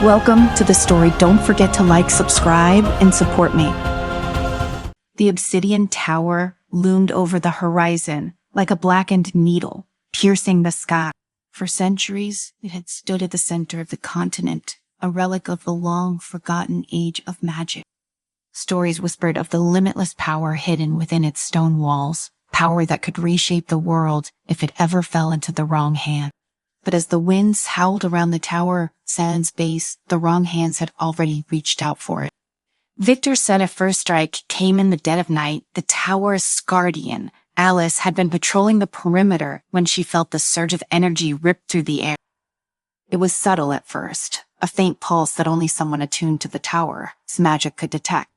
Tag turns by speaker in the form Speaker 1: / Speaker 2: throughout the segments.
Speaker 1: Welcome to the story. Don't forget to like, subscribe, and support me. The obsidian tower loomed over the horizon like a blackened needle, piercing the sky. For centuries, it had stood at the center of the continent, a relic of the long-forgotten age of magic. Stories whispered of the limitless power hidden within its stone walls, power that could reshape the world if it ever fell into the wrong hand. But as the winds howled around the tower's base, the wrong hands had already reached out for it. Victor's set first strike came in the dead of night. The tower's guardian, Alice, had been patrolling the perimeter when she felt the surge of energy rip through the air. It was subtle at first, a faint pulse that only someone attuned to the tower's magic could detect.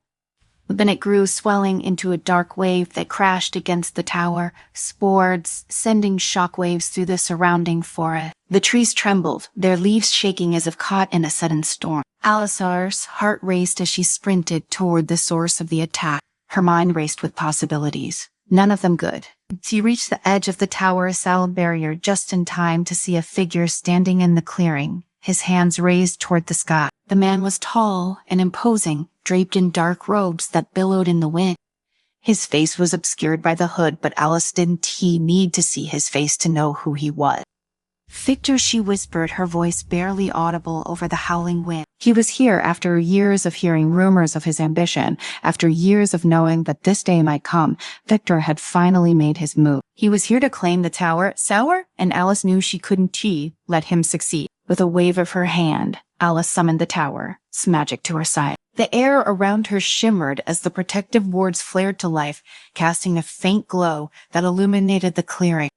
Speaker 1: But then it grew, swelling into a dark wave that crashed against the tower, spores sending shockwaves through the surrounding forest. The trees trembled, their leaves shaking as if caught in a sudden storm. Alice's heart raced as she sprinted toward the source of the attack. Her mind raced with possibilities, none of them good. She reached the edge of the tower's sound barrier just in time to see a figure standing in the clearing, his hands raised toward the sky. The man was tall and imposing, draped in dark robes that billowed in the wind. His face was obscured by the hood, but Alice didn't need to see his face to know who he was. Victor, she whispered, her voice barely audible over the howling wind. He was here after years of hearing rumors of his ambition, after years of knowing that this day might come. Victor had finally made his move. He was here to claim the tower, and Alice knew she couldn't let him succeed. With a wave of her hand, Alice summoned the tower's magic to her side. The air around her shimmered as the protective wards flared to life, casting a faint glow that illuminated the clearing.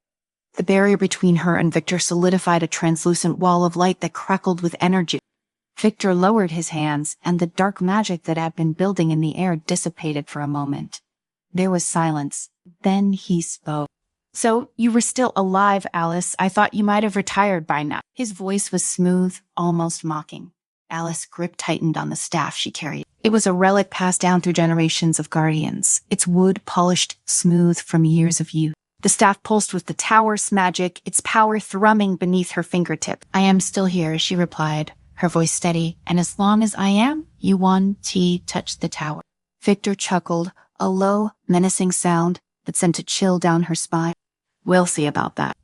Speaker 1: The barrier between her and Victor solidified a translucent wall of light that crackled with energy. Victor lowered his hands, and the dark magic that had been building in the air dissipated for a moment. There was silence. Then he spoke. "So, you were still alive, Alice. I thought you might have retired by now." His voice was smooth, almost mocking. Alice grip tightened on the staff she carried. It was a relic passed down through generations of guardians, its wood polished smooth from years of youth. The staff pulsed with the tower's magic, its power thrumming beneath her fingertip. "I am still here," she replied, her voice steady, "and as long as I am, you won't touch the tower." Victor chuckled, a low, menacing sound that sent a chill down her spine. "We'll see about that."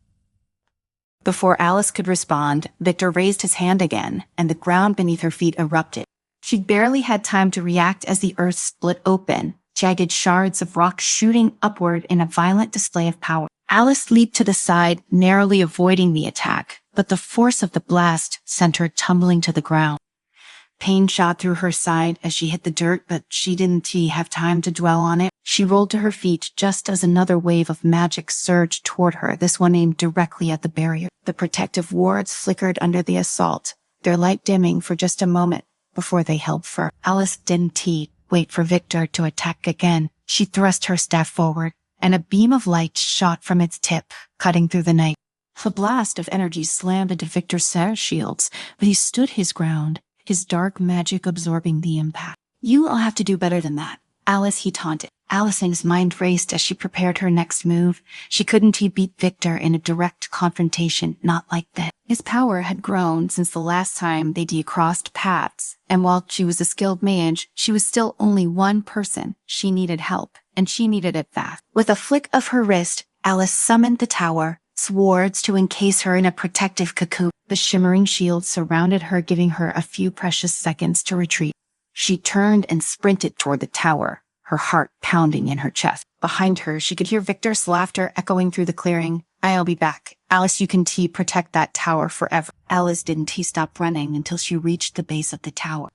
Speaker 1: Before Alice could respond, Victor raised his hand again, and the ground beneath her feet erupted. She barely had time to react as the earth split open, jagged shards of rock shooting upward in a violent display of power. Alice leaped to the side, narrowly avoiding the attack, but the force of the blast sent her tumbling to the ground. Pain shot through her side as she hit the dirt, but she didn't have time to dwell on it. She rolled to her feet just as another wave of magic surged toward her, this one aimed directly at the barrier. The protective wards flickered under the assault, their light dimming for just a moment before they held firm. Alice didn't wait for Victor to attack again. She thrust her staff forward, and a beam of light shot from its tip, cutting through the night. A blast of energy slammed into Victor's shields, but he stood his ground, his dark magic absorbing the impact. "You'll have to do better than that, Alice," he taunted. Alice's mind raced as she prepared her next move. She couldn't beat Victor in a direct confrontation, not like that. His power had grown since the last time they crossed paths, and while she was a skilled mage, she was still only one person. She needed help, and she needed it fast. With a flick of her wrist, Alice summoned the tower, swords to encase her in a protective cocoon. The shimmering shield surrounded her, giving her a few precious seconds to retreat. She turned and sprinted toward the tower, her heart pounding in her chest. Behind her, she could hear Victor's laughter echoing through the clearing. "I'll be back. Alice, you can protect that tower forever." Alice didn't stop running until she reached the base of the tower.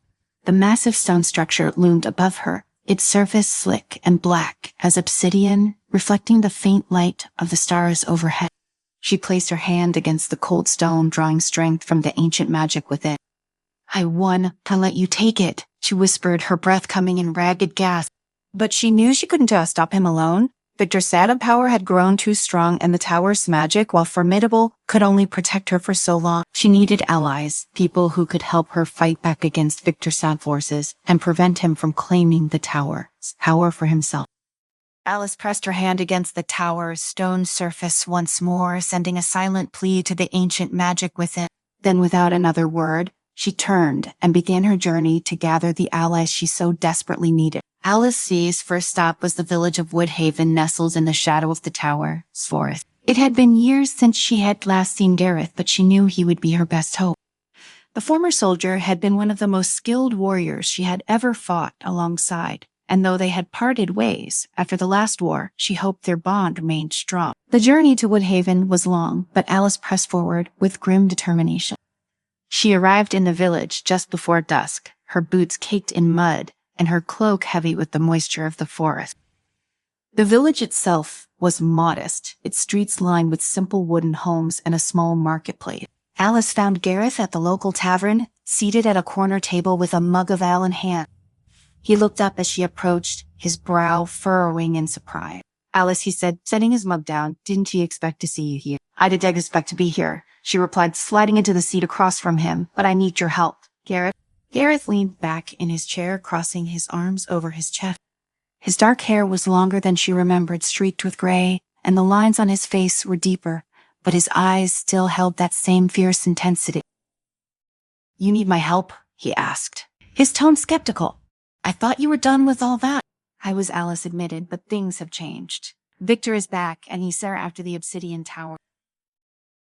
Speaker 1: The massive stone structure loomed above her, its surface slick and black as obsidian, reflecting the faint light of the stars overhead. She placed her hand against the cold stone, drawing strength from the ancient magic within. "I won. I'll let you take it," she whispered, her breath coming in ragged gasps. But she knew she couldn't stop him alone. Victor's sad power had grown too strong, and the tower's magic, while formidable, could only protect her for so long. She needed allies, people who could help her fight back against Victor's sad forces and prevent him from claiming the tower's power for himself. Alice pressed her hand against the tower's stone surface once more, sending a silent plea to the ancient magic within. Then, without another word, She turned and began her journey to gather the allies she so desperately needed. Alice's first stop was the village of Woodhaven, nestled in the shadow of the tower's forest. It had been years since she had last seen Gareth, but she knew he would be her best hope. The former soldier had been one of the most skilled warriors she had ever fought alongside, and though they had parted ways after the last war, she hoped their bond remained strong. The journey to Woodhaven was long, but Alice pressed forward with grim determination. She arrived in the village just before dusk, her boots caked in mud and her cloak heavy with the moisture of the forest. The village itself was modest, its streets lined with simple wooden homes and a small marketplace. Alice found Gareth at the local tavern, seated at a corner table with a mug of ale in hand. He looked up as she approached, his brow furrowing in surprise. "Alice," he said, setting his mug down, "didn't you expect to see you here?" "I did expect to be here," she replied, sliding into the seat across from him, "but I need your help." Gareth leaned back in his chair, crossing his arms over his chest. His dark hair was longer than she remembered, streaked with gray, and the lines on his face were deeper, but his eyes still held that same fierce intensity. "You need my help?" he asked, his tone skeptical. "I thought you were done with all that." "I was," Alice admitted, "but things have changed. Victor is back, and he's there after the obsidian tower."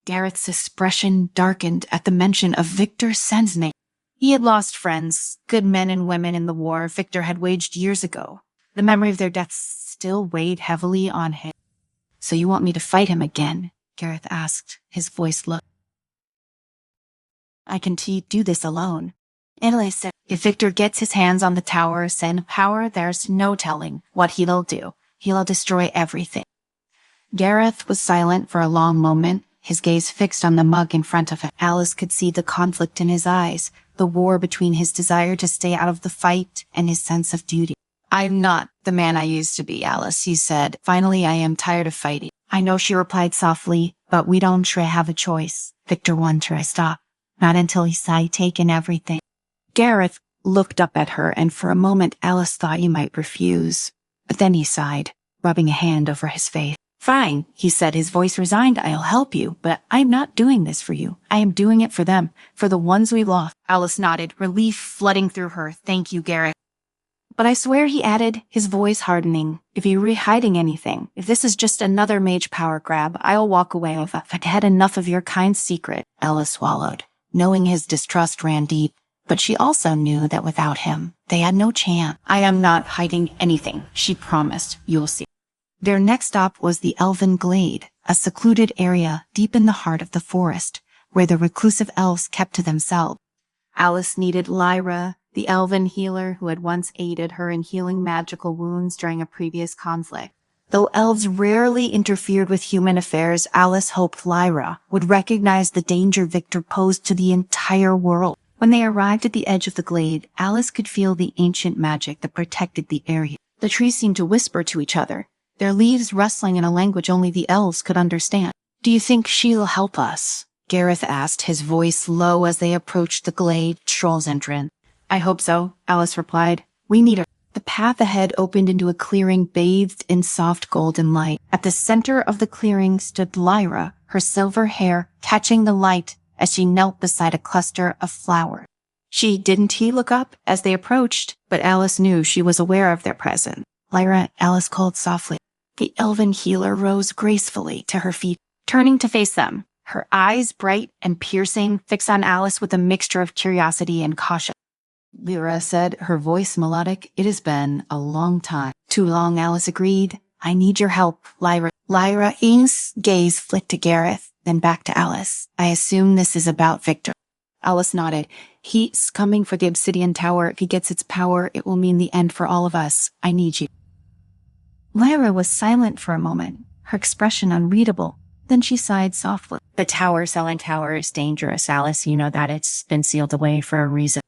Speaker 1: Gareth's expression darkened at the mention of Victor Sen's name. He had lost friends, good men and women in the war Victor had waged years ago. The memory of their deaths still weighed heavily on him. "So you want me to fight him again?" Gareth asked, his voice low. "I can do this alone." Alice said, "If Victor gets his hands on the tower's Sen power, there's no telling what he'll do. He'll destroy everything." Gareth was silent for a long moment, his gaze fixed on the mug in front of him. Alice could see the conflict in his eyes, the war between his desire to stay out of the fight and his sense of duty. "I'm not the man I used to be, Alice," he said. "Finally, I am tired of fighting." "I know," she replied softly, "but we don't have a choice. Victor won't stop. Not until he's taken everything." Gareth looked up at her, and for a moment Alice thought he might refuse. But then he sighed, rubbing a hand over his face. "Fine," he said, his voice resigned. "I'll help you, but I'm not doing this for you. I am doing it for them, for the ones we lost." Alice nodded, relief flooding through her. "Thank you, Gareth." "But I swear," he added, his voice hardening, "if you're hiding anything, if this is just another mage power grab, I'll walk away. I've had enough of your kind secret." Alice swallowed, knowing his distrust ran deep, but she also knew that without him, they had no chance. "I am not hiding anything," she promised. "You'll see." Their next stop was the Elven Glade, a secluded area deep in the heart of the forest, where the reclusive elves kept to themselves. Alice needed Lyra, the elven healer who had once aided her in healing magical wounds during a previous conflict. Though elves rarely interfered with human affairs, Alice hoped Lyra would recognize the danger Victor posed to the entire world. When they arrived at the edge of the glade, Alice could feel the ancient magic that protected the area. The trees seemed to whisper to each other, their leaves rustling in a language only the elves could understand. "Do you think she'll help us?" Gareth asked, his voice low as they approached the glade troll's entrance. "I hope so," Alice replied. "We need her." The path ahead opened into a clearing bathed in soft golden light. At the center of the clearing stood Lyra, her silver hair catching the light as she knelt beside a cluster of flowers. Didn't he look up as they approached, but Alice knew she was aware of their presence. "Lyra," Alice called softly. The elven healer rose gracefully to her feet, turning to face them, her eyes bright and piercing, fixed on Alice with a mixture of curiosity and caution. Lyra said, her voice melodic, "It has been a long time." "Too long," Alice agreed. "I need your help, Lyra." Lyra's gaze flicked to Gareth, then back to Alice. "I assume this is about Victor." Alice nodded. "He's coming for the obsidian tower. If he gets its power, it will mean the end for all of us. I need you." Lyra was silent for a moment, her expression unreadable. Then she sighed softly. "The selling tower is dangerous, Alice. You know that. It's been sealed away for a reason."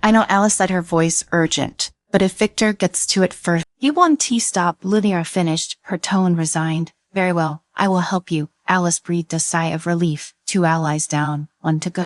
Speaker 1: "I know," Alice said, her voice urgent. "But if Victor gets to it first..." "You want tea stop," Lyra finished, her tone resigned. "Very well, I will help you." Alice breathed a sigh of relief. 2 allies down, 1 to go.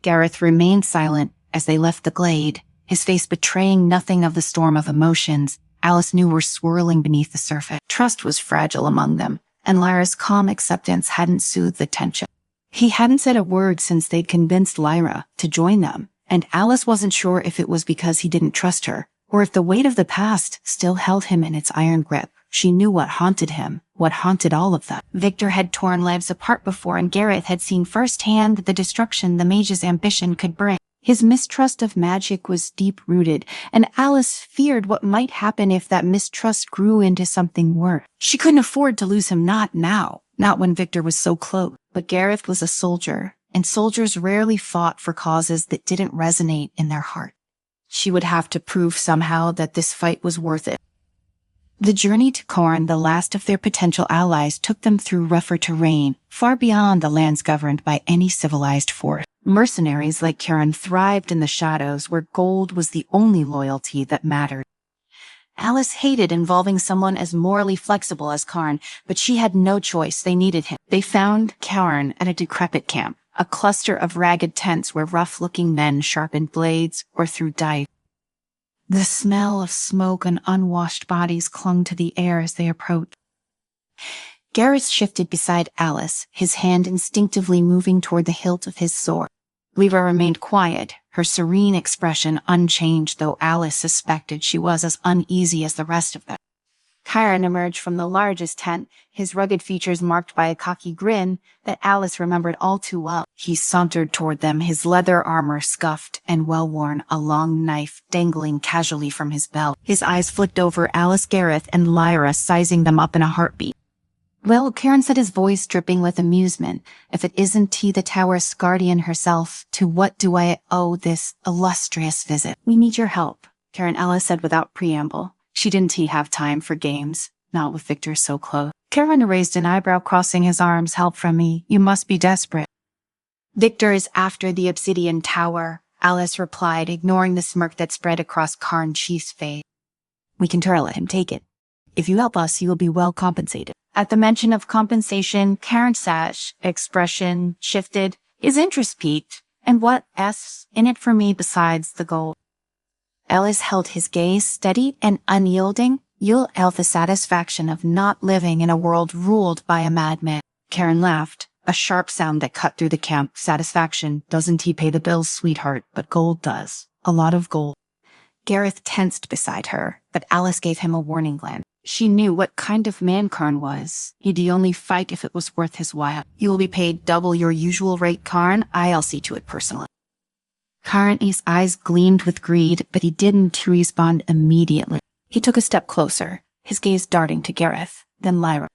Speaker 1: Gareth remained silent as they left the glade, his face betraying nothing of the storm of emotions Alice knew were swirling beneath the surface. Trust was fragile among them, and Lyra's calm acceptance hadn't soothed the tension. He hadn't said a word since they'd convinced Lyra to join them, And Alice wasn't sure if it was because he didn't trust her, or if the weight of the past still held him in its iron grip. She knew what haunted him, what haunted all of them. Victor had torn lives apart before, and Gareth had seen firsthand the destruction the mage's ambition could bring. His mistrust of magic was deep-rooted, and Alice feared what might happen if that mistrust grew into something worse. She couldn't afford to lose him, not now, not when Victor was so close. But Gareth was a soldier, and soldiers rarely fought for causes that didn't resonate in their heart. She would have to prove somehow that this fight was worth it. The journey to Corn, the last of their potential allies, took them through rougher terrain, far beyond the lands governed by any civilized force. Mercenaries like Karen thrived in the shadows, where gold was the only loyalty that mattered. Alice hated involving someone as morally flexible as Karn, but she had no choice. They needed him. They found Karen at a decrepit camp, a cluster of ragged tents where rough-looking men sharpened blades or threw dice. The smell of smoke and unwashed bodies clung to the air as they approached. Gareth shifted beside Alice, his hand instinctively moving toward the hilt of his sword. Lyra remained quiet, her serene expression unchanged, though Alice suspected she was as uneasy as the rest of them. Chiron emerged from the largest tent, his rugged features marked by a cocky grin that Alice remembered all too well. He sauntered toward them, his leather armor scuffed and well-worn, a long knife dangling casually from his belt. His eyes flicked over Alice, Gareth, and Lyra, sizing them up in a heartbeat. "Well," Karen said, his voice dripping with amusement, "if it isn't T, the tower's guardian herself, to what do I owe this illustrious visit?" "We need your help," Karen Alice said without preamble. She didn't have time for games, not with Victor so close. Karen raised an eyebrow, crossing his arms. "Help from me? You must be desperate." "Victor is after the obsidian tower," Alice replied, ignoring the smirk that spread across Karn Chief's face. "We can let him take it. If you help us, you will be well compensated." At the mention of compensation, Karen's expression shifted. His interest peaked. "And what's in it for me besides the gold?" Alice held his gaze steady and unyielding. "You'll have the satisfaction of not living in a world ruled by a madman." Karen laughed, a sharp sound that cut through the camp. "Satisfaction doesn't pay the bills, sweetheart, but gold does. A lot of gold." Gareth tensed beside her, but Alice gave him a warning glance. She knew what kind of man Karn was. He'd only fight if it was worth his while. "You will be paid double your usual rate, Karn. I'll see to it personally." Karn's eyes gleamed with greed, but he didn't respond immediately. He took a step closer, his gaze darting to Gareth, then Lyra.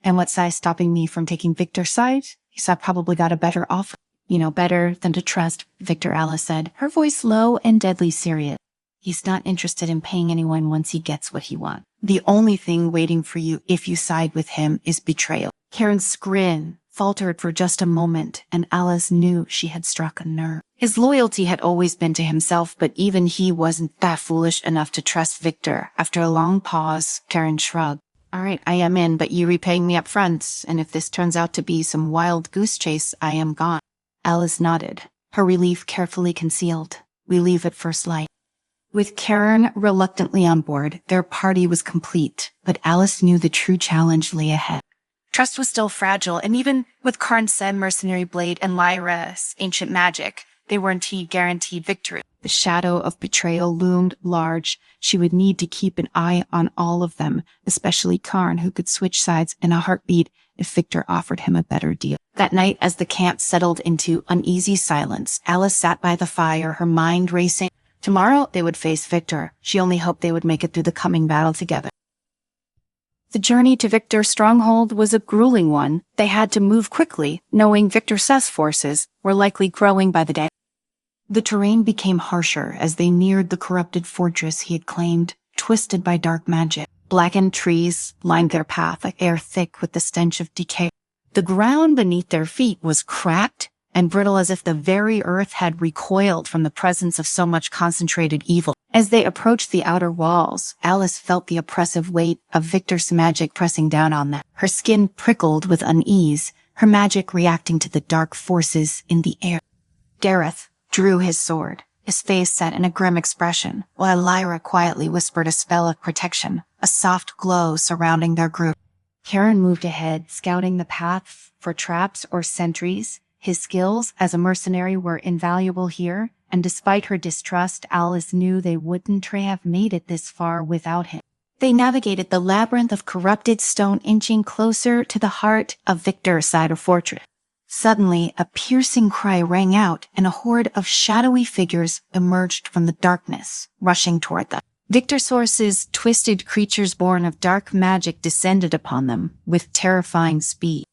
Speaker 1: "And what's stopping me from taking Victor's side? I've probably got a better offer." "Better than to trust," Victor, Alice said, her voice low and deadly serious. "He's not interested in paying anyone once he gets what he wants. The only thing waiting for you if you side with him is betrayal." Karen's grin faltered for just a moment, and Alice knew she had struck a nerve. His loyalty had always been to himself, but even he wasn't that foolish enough to trust Victor. After a long pause, Karen shrugged. "All right, I am in, but you repaying me up front, and if this turns out to be some wild goose chase, I am gone." Alice nodded, her relief carefully concealed. "We leave at first light." With Karen reluctantly on board, their party was complete, but Alice knew the true challenge lay ahead. Trust was still fragile, and even with Karn's mercenary blade and Lyra's ancient magic, they weren't guaranteed victory. The shadow of betrayal loomed large. She would need to keep an eye on all of them, especially Karn, who could switch sides in a heartbeat if Victor offered him a better deal. That night, as the camp settled into uneasy silence, Alice sat by the fire, her mind racing. Tomorrow, they would face Victor. She only hoped they would make it through the coming battle together. The journey to Victor's stronghold was a grueling one. They had to move quickly, knowing Victor's forces were likely growing by the day. The terrain became harsher as they neared the corrupted fortress he had claimed, twisted by dark magic. Blackened trees lined their path, air thick with the stench of decay. The ground beneath their feet was cracked and brittle, as if the very earth had recoiled from the presence of so much concentrated evil. As they approached the outer walls, Alice felt the oppressive weight of Victor's magic pressing down on them. Her skin prickled with unease, her magic reacting to the dark forces in the air. Gareth drew his sword, his face set in a grim expression, while Lyra quietly whispered a spell of protection, a soft glow surrounding their group. Karen moved ahead, scouting the path for traps or sentries. His skills as a mercenary were invaluable here, and despite her distrust, Alice knew they wouldn't have made it this far without him. They navigated the labyrinth of corrupted stone, inching closer to the heart of Victor's side of fortress. Suddenly, a piercing cry rang out, and a horde of shadowy figures emerged from the darkness, rushing toward them. Victor's twisted creatures born of dark magic descended upon them with terrifying speed.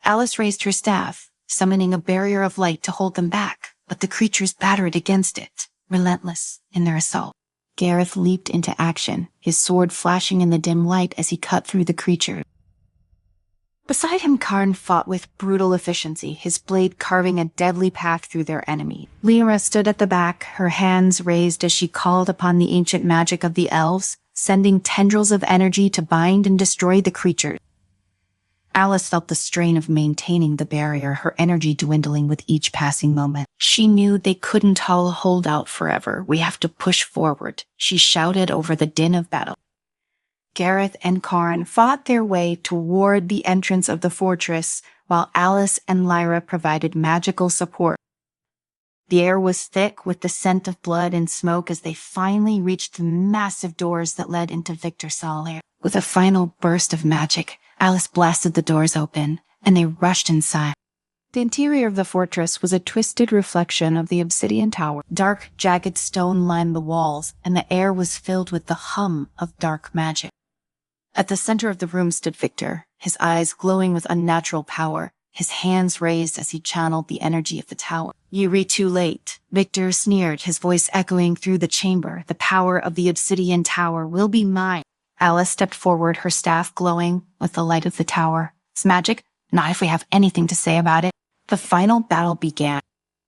Speaker 1: Alice raised her staff, summoning a barrier of light to hold them back, but the creatures battered against it, relentless in their assault. Gareth leaped into action, his sword flashing in the dim light as he cut through the creature. Beside him, Karn fought with brutal efficiency, his blade carving a deadly path through their enemy. Lyra stood at the back, her hands raised as she called upon the ancient magic of the elves, sending tendrils of energy to bind and destroy the creatures. Alice felt the strain of maintaining the barrier, her energy dwindling with each passing moment. She knew they couldn't all hold out forever. "We have to push forward," she shouted over the din of battle. Gareth and Karn fought their way toward the entrance of the fortress, while Alice and Lyra provided magical support. The air was thick with the scent of blood and smoke as they finally reached the massive doors that led into Victor's lair. With a final burst of magic, Alice blasted the doors open, and they rushed inside. The interior of the fortress was a twisted reflection of the obsidian tower. Dark, jagged stone lined the walls, and the air was filled with the hum of dark magic. At the center of the room stood Victor, his eyes glowing with unnatural power, his hands raised as he channeled the energy of the tower. "You too late," Victor sneered, his voice echoing through the chamber. "The power of the obsidian tower will be mine." Alice stepped forward, her staff glowing with the light of the tower. "It's magic? Not if we have anything to say about it." The final battle began.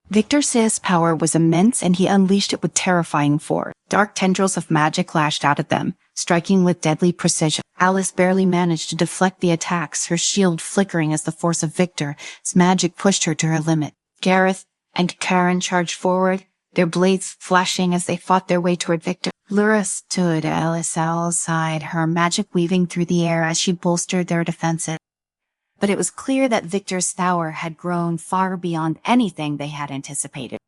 Speaker 1: Victor's power was immense, and he unleashed it with terrifying force. Dark tendrils of magic lashed out at them, striking with deadly precision. Alice barely managed to deflect the attacks, her shield flickering as the force of Victor's magic pushed her to her limit. Gareth and Karen charged forward, their blades flashing as they fought their way toward Victor. Lyra stood at Alice's side, her magic weaving through the air as she bolstered their defenses. But it was clear that Victor's tower had grown far beyond anything they had anticipated.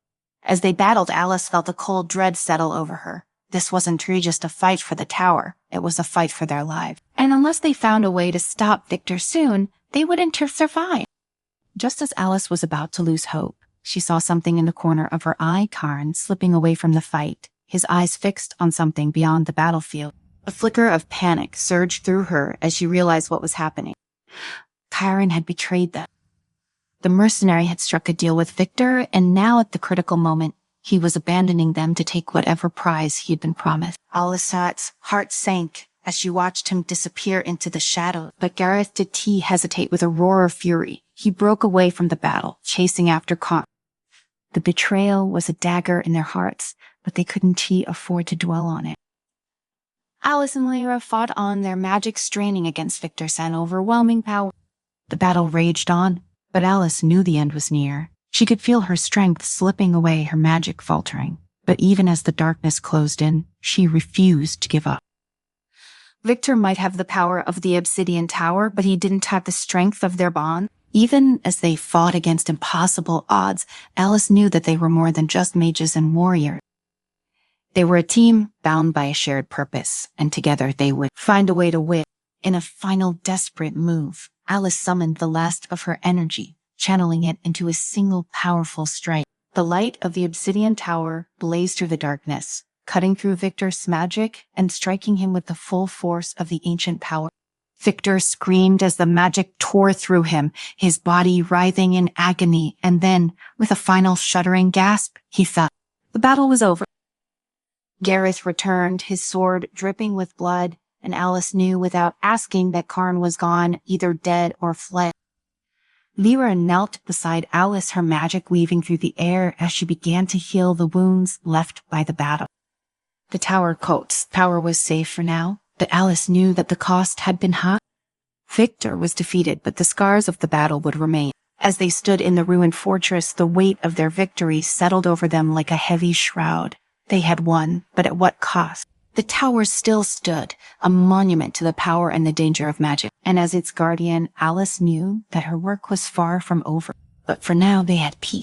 Speaker 1: As they battled, Alice felt a cold dread settle over her. This wasn't truly just a fight for the tower, it was a fight for their lives. And unless they found a way to stop Victor soon, they wouldn't survive. Just as Alice was about to lose hope, she saw something in the corner of her eye, Karn, slipping away from the fight, his eyes fixed on something beyond the battlefield. A flicker of panic surged through her as she realized what was happening. Karen had betrayed them. The mercenary had struck a deal with Victor, and now at the critical moment, he was abandoning them to take whatever prize he had been promised. Alice's heart sank as she watched him disappear into the shadows, but Gareth did hesitate with a roar of fury. He broke away from the battle, chasing after Karn. The betrayal was a dagger in their hearts, but they couldn't afford to dwell on it. Alice and Lyra fought on, their magic straining against Victor's overwhelming power. The battle raged on, but Alice knew the end was near. She could feel her strength slipping away, her magic faltering. But even as the darkness closed in, she refused to give up. Victor might have the power of the obsidian tower, but he didn't have the strength of their bond. Even as they fought against impossible odds, Alice knew that they were more than just mages and warriors. They were a team bound by a shared purpose, and together they would find a way to win. In a final desperate move, Alice summoned the last of her energy, channeling it into a single powerful strike. The light of the obsidian tower blazed through the darkness, cutting through Victor's magic and striking him with the full force of the ancient power. Victor screamed as the magic tore through him, his body writhing in agony, and then, with a final shuddering gasp, he fell. The battle was over. Gareth returned, his sword dripping with blood, and Alice knew without asking that Karn was gone, either dead or fled. Lyra knelt beside Alice, her magic weaving through the air as she began to heal the wounds left by the battle. The tower's power was safe for now, but Alice knew that the cost had been high. Victor was defeated, but the scars of the battle would remain. As they stood in the ruined fortress, the weight of their victory settled over them like a heavy shroud. They had won, but at what cost? The tower still stood, a monument to the power and the danger of magic. And as its guardian, Alice knew that her work was far from over. But for now, they had peace.